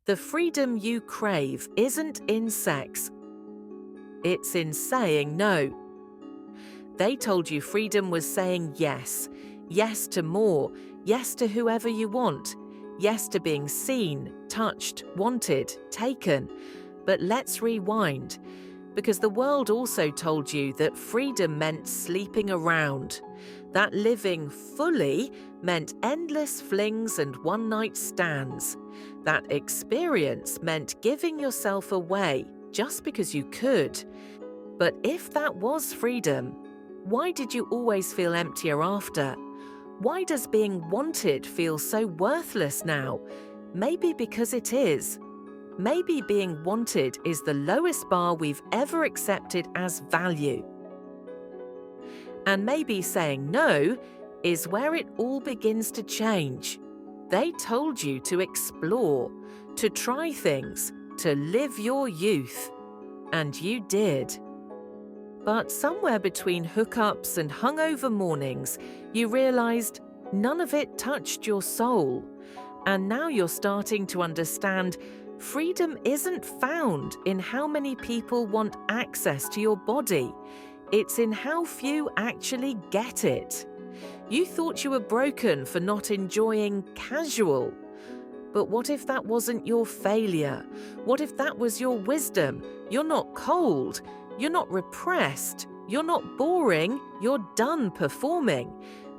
The freedom you crave isn't in sex. It's in saying no. They told you freedom was saying yes. Yes to more. Yes to whoever you want. Yes to being seen, touched, wanted, taken. But let's rewind. Because the world also told you that freedom meant sleeping around. That living fully meant endless flings and one-night stands. That experience meant giving yourself away just because you could. But if that was freedom, why did you always feel emptier after? Why does being wanted feel so worthless now? Maybe because it is. Maybe being wanted is the lowest bar we've ever accepted as value. And maybe saying no is where it all begins to change. They told you to explore, to try things, to live your youth. And you did. But somewhere between hookups and hungover mornings, you realized none of it touched your soul. And now you're starting to understand freedom isn't found in how many people want access to your body. It's in how few actually get it. You thought you were broken for not enjoying casual. But what if that wasn't your failure? What if that was your wisdom? You're not cold. You're not repressed. You're not boring. You're done performing.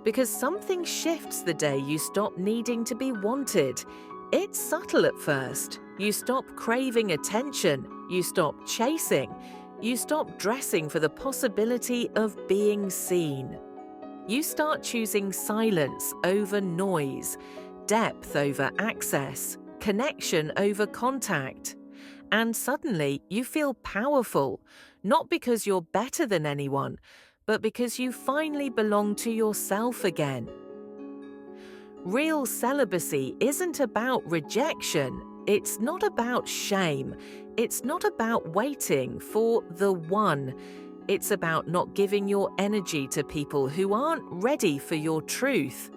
Because something shifts the day you stop needing to be wanted. It's subtle at first. You stop craving attention. You stop chasing. You stop dressing for the possibility of being seen. You start choosing silence over noise, depth over access, connection over contact. And suddenly you feel powerful, not because you're better than anyone, but because you finally belong to yourself again. Real celibacy isn't about rejection. It's not about shame. It's not about waiting for the one. It's about not giving your energy to people who aren't ready for your truth.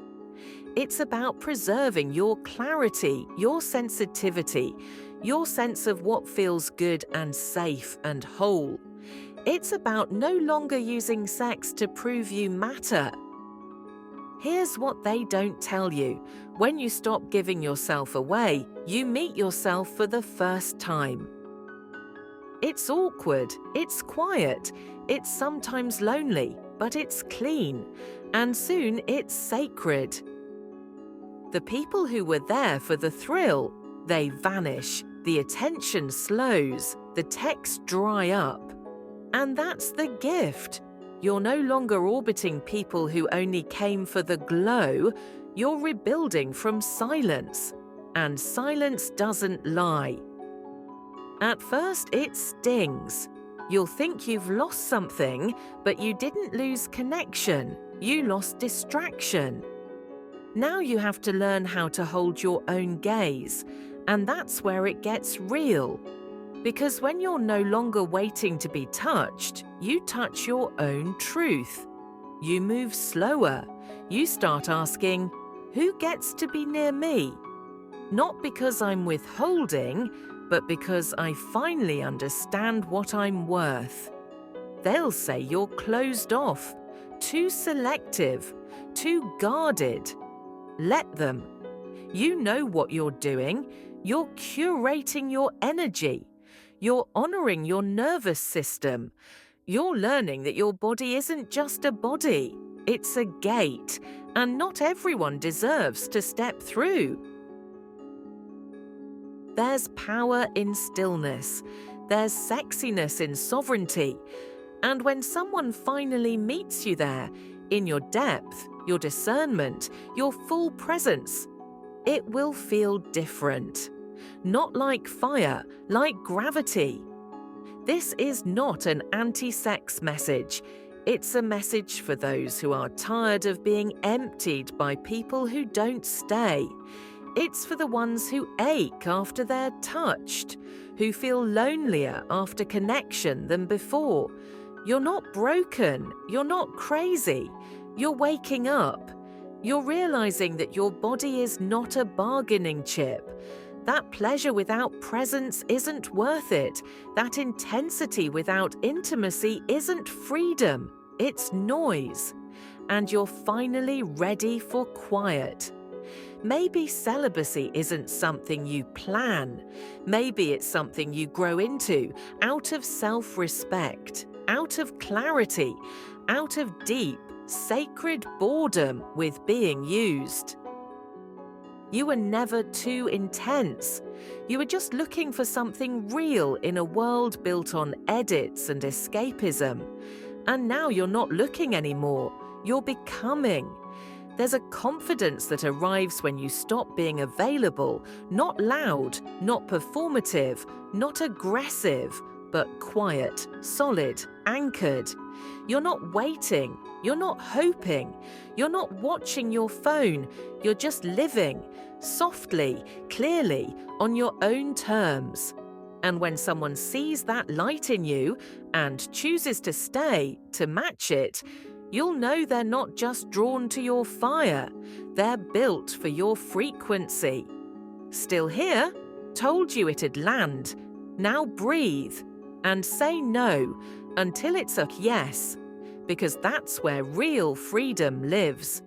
It's about preserving your clarity, your sensitivity, your sense of what feels good and safe and whole. It's about no longer using sex to prove you matter. Here's what they don't tell you. When you stop giving yourself away, you meet yourself for the first time. It's awkward, it's quiet, it's sometimes lonely, but it's clean, and soon it's sacred. The people who were there for the thrill, they vanish, the attention slows, the texts dry up. And that's the gift. You're no longer orbiting people who only came for the glow. You're rebuilding from silence. And silence doesn't lie. At first, it stings. You'll think you've lost something, but you didn't lose connection. You lost distraction. Now you have to learn how to hold your own gaze. And that's where it gets real. Because when you're no longer waiting to be touched, you touch your own truth. You move slower. You start asking, who gets to be near me? Not because I'm withholding, but because I finally understand what I'm worth. They'll say you're closed off, too selective, too guarded. Let them. You know what you're doing. You're curating your energy. You're honoring your nervous system. You're learning that your body isn't just a body. It's a gate, and not everyone deserves to step through. There's power in stillness. There's sexiness in sovereignty. And when someone finally meets you there, in your depth, your discernment, your full presence, it will feel different. Not like fire, like gravity. This is not an anti-sex message. It's a message for those who are tired of being emptied by people who don't stay. It's for the ones who ache after they're touched, who feel lonelier after connection than before. You're not broken. You're not crazy. You're waking up. You're realizing that your body is not a bargaining chip. That pleasure without presence isn't worth it. That intensity without intimacy isn't freedom, it's noise. And you're finally ready for quiet. Maybe celibacy isn't something you plan. Maybe it's something you grow into out of self-respect, out of clarity, out of deep, sacred boredom with being used. You were never too intense. You were just looking for something real in a world built on edits and escapism. And now you're not looking anymore. You're becoming. There's a confidence that arrives when you stop being available, not loud, not performative, not aggressive, but quiet, solid, anchored. You're not waiting, you're not hoping, you're not watching your phone, you're just living, softly, clearly, on your own terms. And when someone sees that light in you and chooses to stay, to match it, you'll know they're not just drawn to your fire, they're built for your frequency. Still here? Told you it'd land. Now breathe and say no until it's a yes, because that's where real freedom lives.